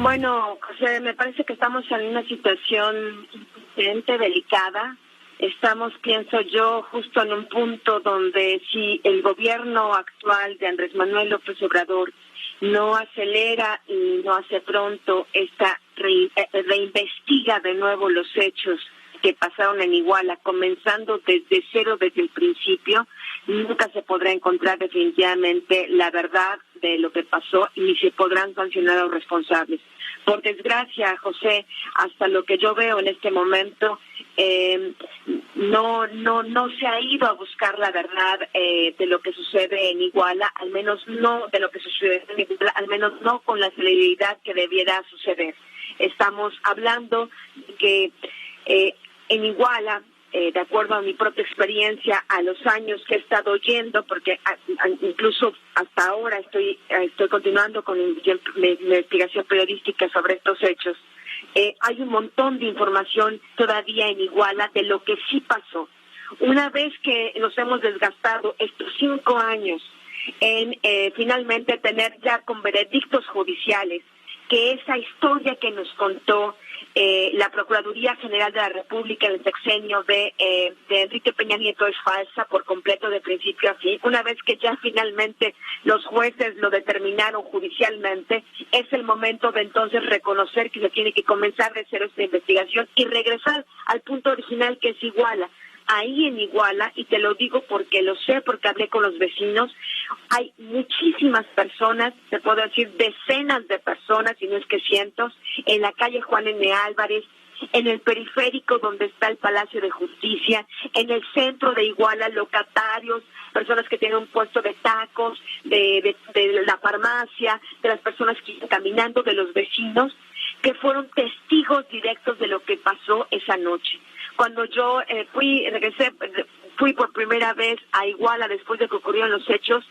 Bueno, José, me parece que estamos en una situación diferente, delicada. Estamos, pienso yo, justo en un punto donde si el gobierno actual de Andrés Manuel López Obrador no acelera y no hace pronto reinvestiga de nuevo los hechos que pasaron en Iguala, comenzando desde cero, desde el principio, nunca se podrá encontrar definitivamente la verdad de lo que pasó y ni se podrán sancionar a los responsables. Por desgracia, José, hasta lo que yo veo en este momento, no se ha ido a buscar la verdad de lo que sucede en Iguala, al menos no de lo que sucede en Iguala, al menos no con la celeridad que debiera suceder. Estamos hablando de que en Iguala, de acuerdo a mi propia experiencia, a los años que he estado yendo, porque incluso hasta ahora estoy continuando con mi investigación periodística sobre estos hechos, hay un montón de información todavía en Iguala de lo que sí pasó. Una vez que nos hemos desgastado estos 5 años en finalmente tener ya con veredictos judiciales que esa historia que nos contó la Procuraduría General de la República en el sexenio de Enrique Peña Nieto es falsa por completo de principio a fin. Una vez que ya finalmente los jueces lo determinaron judicialmente, es el momento de entonces reconocer que se tiene que comenzar de cero esta investigación y regresar al punto original, que es Iguala. Ahí en Iguala, y te lo digo porque lo sé, porque hablé con los vecinos, hay muchísimas personas, te puedo decir decenas de personas, si no es que cientos, en la calle Juan N. Álvarez, en el periférico donde está el Palacio de Justicia, en el centro de Iguala, locatarios, personas que tienen un puesto de tacos, de la farmacia, de las personas que iban caminando, de los vecinos, que fueron testigos directos de lo que pasó esa noche. Cuando yo fui por primera vez a Iguala después de que ocurrieron los hechos,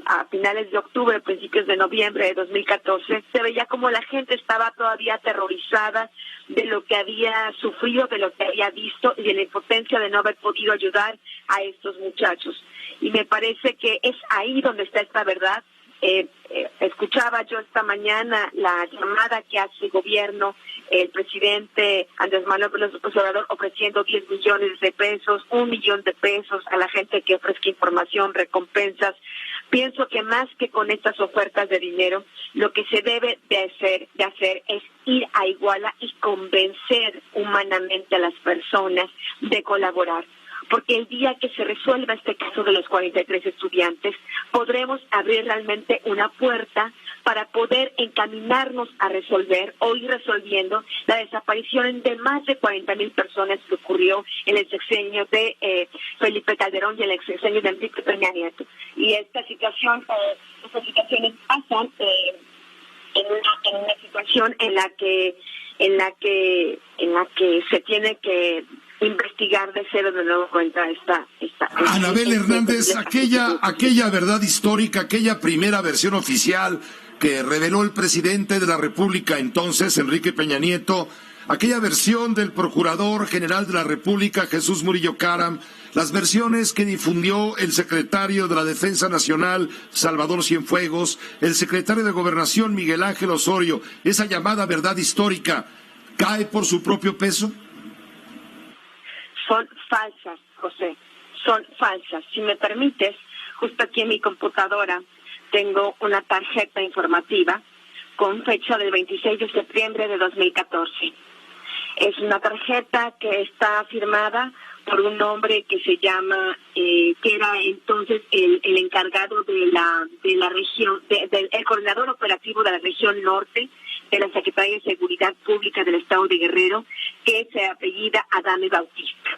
a finales de octubre, principios de noviembre de 2014, se veía como la gente estaba todavía aterrorizada de lo que había sufrido, de lo que había visto y de la impotencia de no haber podido ayudar a estos muchachos. Y me parece que es ahí donde está esta verdad. Escuchaba yo esta mañana la llamada que hace el gobierno, el presidente Andrés Manuel López Obrador ofreciendo 10 millones de pesos, 1 millón de pesos a la gente que ofrezca información, recompensas. Pienso que más que con estas ofertas de dinero, lo que se debe de hacer es ir a Iguala y convencer humanamente a las personas de colaborar. Porque el día que se resuelva este caso de los 43 estudiantes, podremos abrir realmente una puerta para poder encaminarnos a resolver o ir resolviendo la desaparición de más de 40,000 personas que ocurrió en el sexenio de Felipe Calderón y en el sexenio de Enrique Peña Nieto. Y estas situaciones pasan en una situación en la que se tiene que investigar de cero de nuevo cuenta esta Anabel Hernández, aquella verdad histórica, aquella primera versión oficial que reveló el presidente de la República entonces, Enrique Peña Nieto, aquella versión del Procurador General de la República, Jesús Murillo Caram, las versiones que difundió el secretario de la Defensa Nacional, Salvador Cienfuegos, el secretario de Gobernación, Miguel Ángel Osorio, esa llamada verdad histórica, ¿cae por su propio peso? Son falsas, José, son falsas. Si me permites, justo aquí en mi computadora tengo una tarjeta informativa con fecha del 26 de septiembre de 2014. Es una tarjeta que está firmada por un hombre que se llama, que era entonces el encargado de la región, el coordinador operativo de la región norte de la Secretaría de Seguridad Pública del Estado de Guerrero, que se apellida Adame Bautista.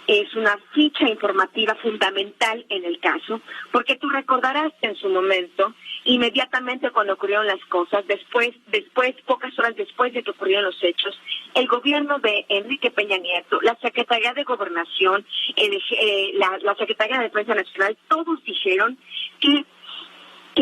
Es una ficha informativa fundamental en el caso, porque tú recordarás que en su momento, inmediatamente cuando ocurrieron las cosas, después, pocas horas después de que ocurrieron los hechos, el gobierno de Enrique Peña Nieto, la Secretaría de Gobernación, la Secretaría de Defensa Nacional, todos dijeron que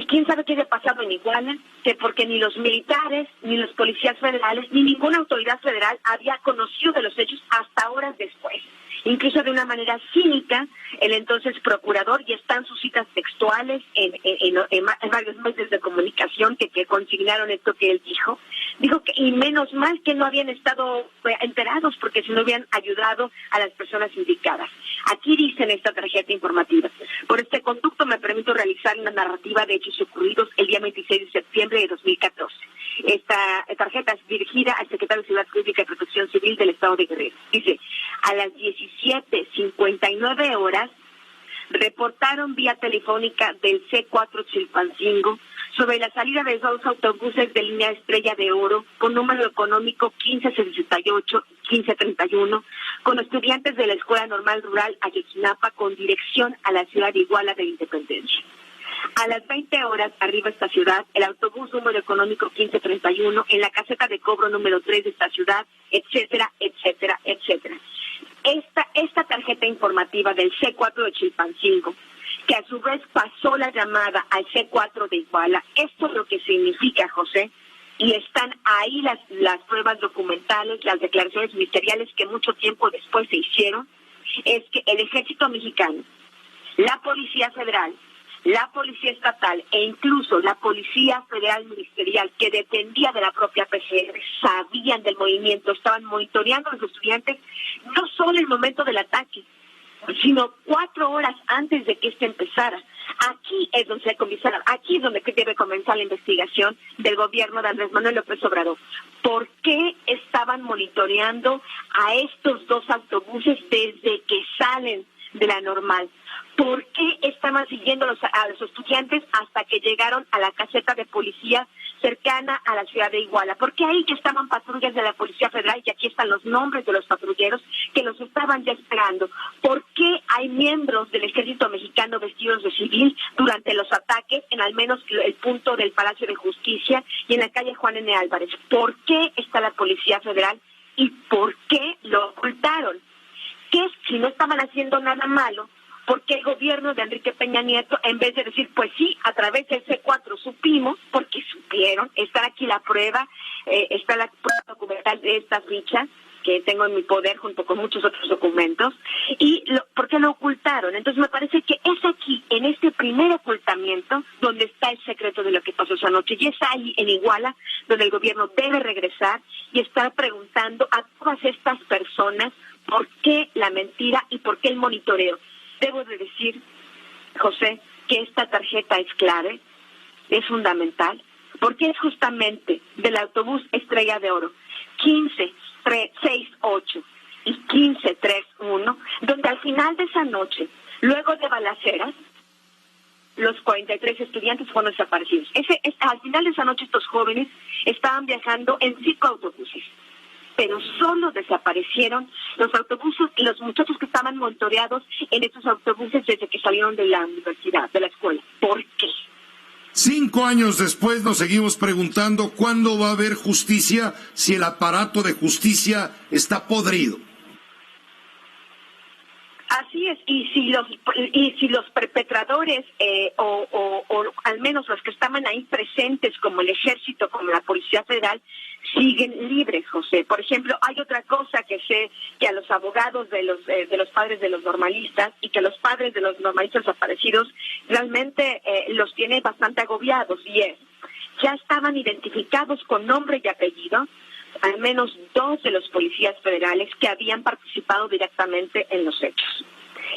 quién sabe qué había pasado en Iguala, que porque ni los militares, ni los policías federales, ni ninguna autoridad federal había conocido de los hechos hasta horas después. Incluso de una manera cínica, el entonces procurador, y están sus citas textuales en varios medios de comunicación que consignaron esto que él dijo, Dijo que, y menos mal que no habían estado enterados, porque si no hubieran ayudado a las personas indicadas. Aquí dice en esta tarjeta informativa: por este conducto me permito realizar una narrativa de hechos ocurridos el día 26 de septiembre de 2014. Esta tarjeta es dirigida al secretario de Seguridad Pública y Protección Civil del Estado de Guerrero. Dice: a las 17:59 horas, reportaron vía telefónica del C4 Chilpancingo sobre la salida de dos autobuses de línea Estrella de Oro con número económico 1568 y 1531 con estudiantes de la Escuela Normal Rural Ayotzinapa con dirección a la ciudad de Iguala de Independencia. A las 20 horas, arriba esta ciudad, el autobús número económico 1531 en la caseta de cobro número 3 de esta ciudad, etcétera, etcétera, etcétera. Esta tarjeta informativa del C4 de Chilpancingo, que a su vez pasó la llamada al C4 de Iguala, esto es lo que significa, José, y están ahí las pruebas documentales, las declaraciones ministeriales que mucho tiempo después se hicieron, es que el Ejército Mexicano, la Policía Federal, la Policía Estatal e incluso la Policía Federal Ministerial, que dependía de la propia PGR, sabían del movimiento, estaban monitoreando a los estudiantes, no solo el momento del ataque, sino 4 horas antes de que este empezara. Aquí es donde se comienza, aquí es donde debe comenzar la investigación del gobierno de Andrés Manuel López Obrador. ¿Por qué estaban monitoreando a estos dos autobuses desde que salen de la normal? ¿Por qué estaban siguiendo a los estudiantes hasta que llegaron a la caseta de policía cercana a la ciudad de Iguala? ¿Por qué ahí que estaban patrullas de la Policía Federal, y aquí están los nombres de los patrulleros que los estaban ya esperando? ¿Por qué hay miembros del Ejército Mexicano vestidos de civil durante los ataques en al menos el punto del Palacio de Justicia y en la calle Juan N. Álvarez? ¿Por qué está la Policía Federal y por qué lo ocultaron? ¿Qué si no estaban haciendo nada malo? Porque el gobierno de Enrique Peña Nieto, en vez de decir, pues sí, a través del C4 supimos, porque supieron, está aquí la prueba, está la prueba documental de esta ficha que tengo en mi poder junto con muchos otros documentos, ¿por qué lo ocultaron? Entonces me parece que es aquí, en este primer ocultamiento, donde está el secreto de lo que pasó esa noche, y es ahí en Iguala donde el gobierno debe regresar y estar preguntando a todas estas personas por qué la mentira y por qué el monitoreo. Debo de decir, José, que esta tarjeta es clave, es fundamental, porque es justamente del autobús Estrella de Oro 1568 y 1531, donde al final de esa noche, luego de balaceras, los 43 estudiantes fueron desaparecidos. Al final de esa noche estos jóvenes estaban viajando en 5 autobuses, pero solo desaparecieron los autobuses y los muchachos que estaban monitoreados en estos autobuses desde que salieron de la universidad, de la escuela. ¿Por qué? 5 años después nos seguimos preguntando cuándo va a haber justicia si el aparato de justicia está podrido. Así es, y si los perpetradores o al menos los que estaban ahí presentes, como el Ejército, como la Policía Federal, siguen libres, José. Por ejemplo, hay otra cosa que sé que a los abogados de los padres de los normalistas y que a los padres de los normalistas desaparecidos realmente los tiene bastante agobiados, y es, ya estaban identificados con nombre y apellido al menos 2 de los policías federales que habían participado directamente en los hechos.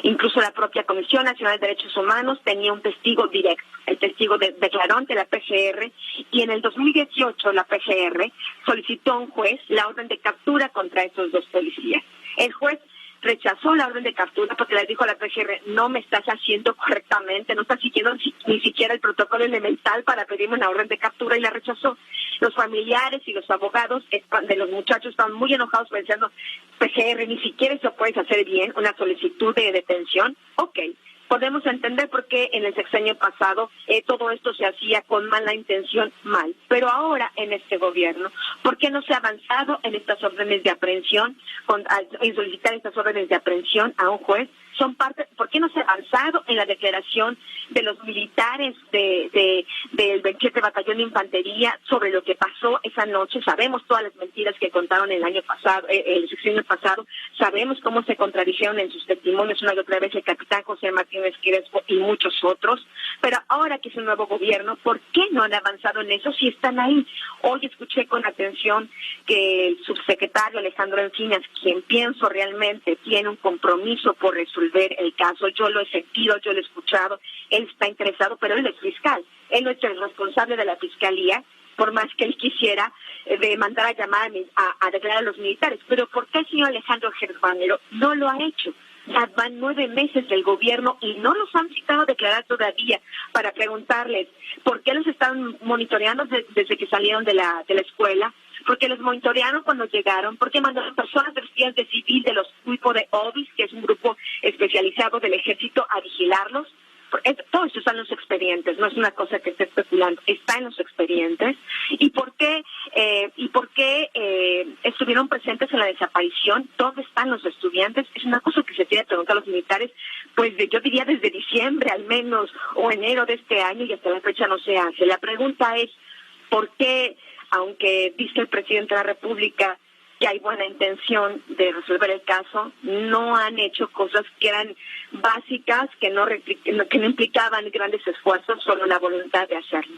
Incluso la propia Comisión Nacional de Derechos Humanos tenía un testigo directo, el testigo declaró ante la PGR, y en el 2018 la PGR solicitó a un juez la orden de captura contra estos 2 policías. El juez rechazó la orden de captura porque le dijo a la PGR, no me estás haciendo correctamente, no estás siguiendo ni siquiera el protocolo elemental para pedirme una orden de captura, y la rechazó. Los familiares y los abogados de los muchachos estaban muy enojados pensando, PGR, ni siquiera eso puedes hacer bien, una solicitud de detención. Ok, podemos entender por qué en el sexenio pasado todo esto se hacía con mala intención, mal. Pero ahora en este gobierno, ¿por qué no se ha avanzado en estas órdenes de aprehensión, en solicitar estas órdenes de aprehensión a un juez? son parte. ¿Por qué no se ha avanzado en la declaración de los militares del 27 Batallón de Infantería sobre lo que pasó esa noche? Sabemos todas las mentiras que contaron el año pasado, el sexenio pasado, sabemos cómo se contradijeron en sus testimonios una y otra vez el capitán José Martínez Crespo y muchos otros, pero ahora que es un nuevo gobierno, ¿por qué no han avanzado en eso si están ahí? Hoy escuché con atención que el subsecretario Alejandro Encinas, quien pienso realmente tiene un compromiso por resolver el caso, yo lo he sentido, yo lo he escuchado, él está interesado, pero él es fiscal, él no es el responsable de la fiscalía, por más que él quisiera de mandar a llamar a declarar a los militares. Pero ¿por qué el señor Alejandro Germanero no lo ha hecho? Ya van 9 meses del gobierno y no los han citado a declarar todavía para preguntarles por qué los están monitoreando desde que salieron de la escuela, porque los monitorearon cuando llegaron, porque mandaron personas vestidas de civil de los grupos de OBIS, que es un grupo especializado del ejército, a vigilarlos. Todo eso está en los expedientes, no es una cosa que esté especulando, está en los expedientes. ¿Y por qué estuvieron presentes en la desaparición? ¿Dónde están los estudiantes? Es una cosa que se tiene que preguntar a los militares, pues yo diría desde diciembre al menos, o enero de este año, y hasta la fecha no se hace. La pregunta es, ¿por qué, aunque dice el presidente de la República que hay buena intención de resolver el caso, no han hecho cosas que eran básicas, que no implicaban grandes esfuerzos, solo la voluntad de hacerlo?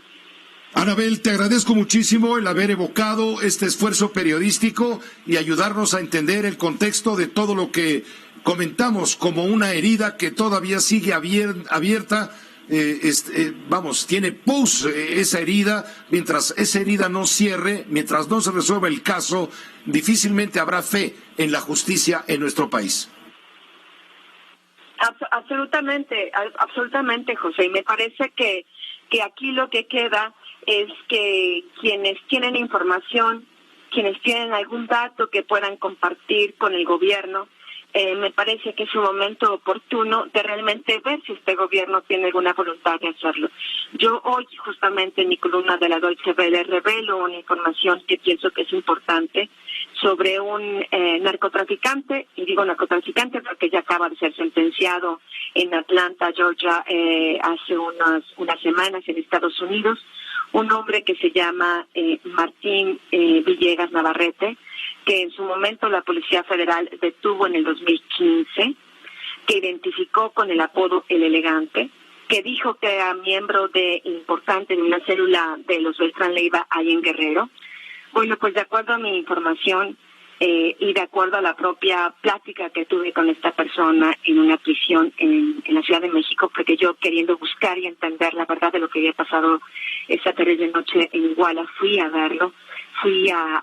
Anabel, te agradezco muchísimo el haber evocado este esfuerzo periodístico y ayudarnos a entender el contexto de todo lo que comentamos como una herida que todavía sigue abierta. Tiene pus esa herida. Mientras esa herida no cierre, mientras no se resuelva el caso, difícilmente habrá fe en la justicia en nuestro país. Absolutamente, José. Y me parece que aquí lo que queda es que quienes tienen información, quienes tienen algún dato que puedan compartir con el gobierno, me parece que es un momento oportuno de realmente ver si este gobierno tiene alguna voluntad de hacerlo. Yo hoy, justamente en mi columna de la Deutsche Welle, revelo una información que pienso que es importante sobre un narcotraficante, y digo narcotraficante porque ya acaba de ser sentenciado en Atlanta, Georgia, hace unas semanas en Estados Unidos, un hombre que se llama Martín Villegas Navarrete, que en su momento la Policía Federal detuvo en el 2015, que identificó con el apodo El Elegante, que dijo que era miembro importante de una célula de los Beltrán Leiva ahí en Guerrero. Bueno, pues de acuerdo a mi información y de acuerdo a la propia plática que tuve con esta persona en una prisión en la Ciudad de México, porque yo, queriendo buscar y entender la verdad de lo que había pasado esa terrible noche en Iguala, fui a verlo, fui a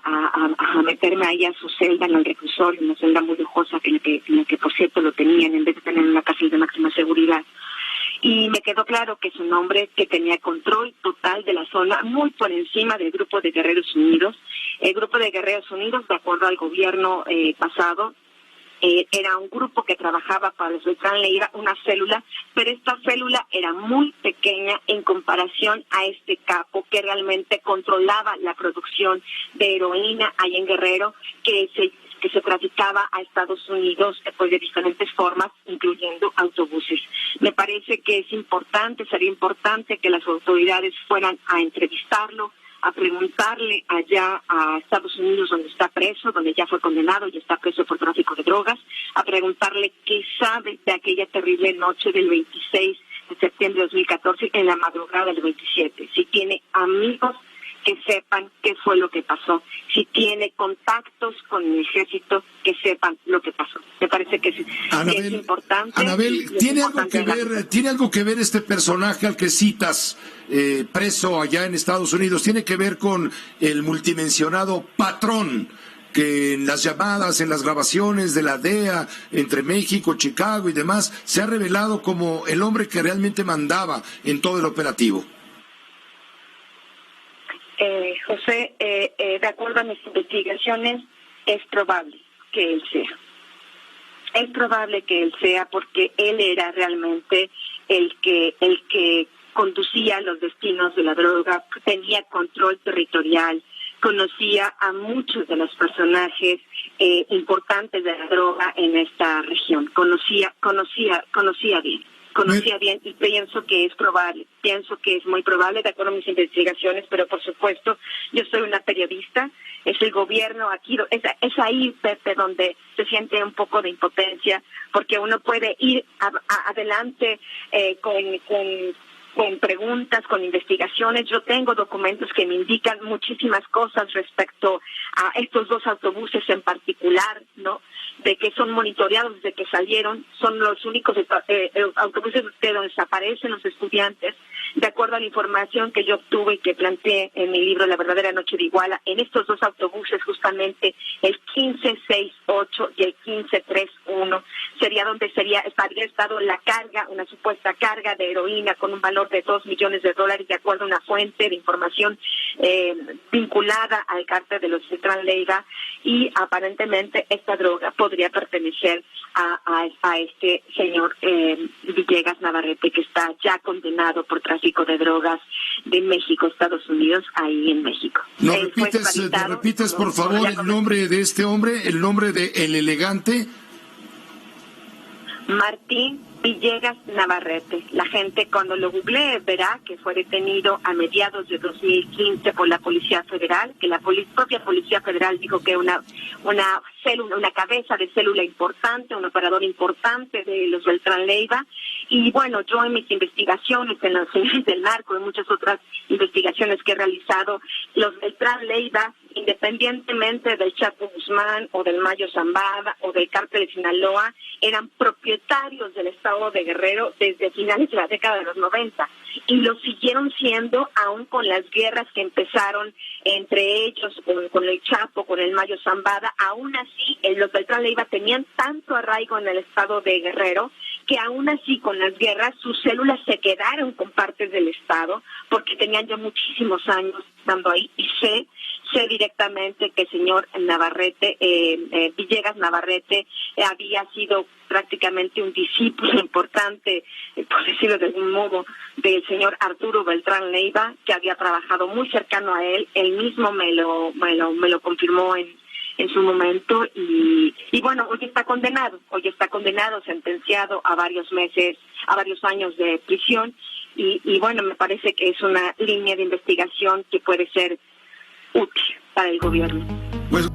meterme ahí a su celda en el reclusorio, una celda muy lujosa en la que por cierto lo tenían en vez de tener una cárcel de máxima seguridad. Y me quedó claro que es un hombre que tenía control total de la zona, muy por encima del Grupo de Guerreros Unidos. El Grupo de Guerreros Unidos, de acuerdo al gobierno pasado, era un grupo que trabajaba para los Beltrán Leiva, una célula, pero esta célula era muy pequeña en comparación a este capo que realmente controlaba la producción de heroína ahí en Guerrero, que se traficaba a Estados Unidos pues de diferentes formas, incluyendo autobuses. Me parece que sería importante que las autoridades fueran a entrevistarlo, a preguntarle allá a Estados Unidos, donde está preso, donde ya fue condenado y está preso por tráfico de drogas, a preguntarle qué sabe de aquella terrible noche del 26 de septiembre de 2014 en la madrugada del 27. Si tiene amigos que sepan qué fue lo que pasó, si tiene contactos con el ejército, que sepan lo que pasó. Me parece que es importante. Anabel, ¿tiene algo que ver este personaje al que citas, preso allá en Estados Unidos? ¿Tiene que ver con el multimensionado patrón que en las llamadas, en las grabaciones de la DEA entre México, Chicago y demás, se ha revelado como el hombre que realmente mandaba en todo el operativo? José, de acuerdo a mis investigaciones, es probable que él sea. Es probable que él sea porque él era realmente el que conducía los destinos de la droga, tenía control territorial, conocía a muchos de los personajes importantes de la droga en esta región. Conocía bien y pienso que es muy probable, de acuerdo a mis investigaciones, pero por supuesto yo soy una periodista, es el gobierno aquí, es ahí, Pepe, donde se siente un poco de impotencia, porque uno puede ir adelante con preguntas, con investigaciones. Yo tengo documentos que me indican muchísimas cosas respecto a estos dos autobuses en particular, ¿no? De que son monitoreados desde que salieron, son los únicos autobuses de donde desaparecen los estudiantes, de acuerdo a la información que yo obtuve y que planteé en mi libro La verdadera noche de Iguala. En estos dos autobuses, justamente el 1568 y el 1531, sería donde habría estado la carga, una supuesta carga de heroína con un valor de $2 millones, de acuerdo a una fuente de información vinculada al cártel de los Beltrán Leiva, y aparentemente esta droga podría pertenecer a este señor Villegas Navarrete, que está ya condenado por tráfico de drogas de México, Estados Unidos, ahí en México. ¿Me repites, por favor, el nombre de este hombre, el nombre de El Elegante? Martín Villegas Navarrete. La gente, cuando lo googlee, verá que fue detenido a mediados de 2015 por la Policía Federal, que la propia Policía Federal dijo que una cabeza de célula importante, un operador importante de los Beltrán Leiva. Y bueno, yo en mis investigaciones, en las leyes del narco y muchas otras investigaciones que he realizado, los Beltrán Leiva, independientemente del Chapo Guzmán o del Mayo Zambada o del cártel de Sinaloa, eran propietarios del estado de Guerrero desde finales de la década de los 90 y lo siguieron siendo aún con las guerras que empezaron entre ellos, con el Chapo, con el Mayo Zambada. Aún así, los Beltrán Leiva tenían tanto arraigo en el estado de Guerrero que aún así con las guerras sus células se quedaron con partes del estado porque tenían ya muchísimos años estando ahí, y sé directamente que el señor Navarrete, Villegas Navarrete, había sido prácticamente un discípulo importante, por decirlo de algún modo, del señor Arturo Beltrán Leiva, que había trabajado muy cercano a él. Él mismo me lo confirmó en su momento, y bueno, hoy está condenado, sentenciado a varios años de prisión, y bueno, me parece que es una línea de investigación que puede ser útil para el gobierno. Pues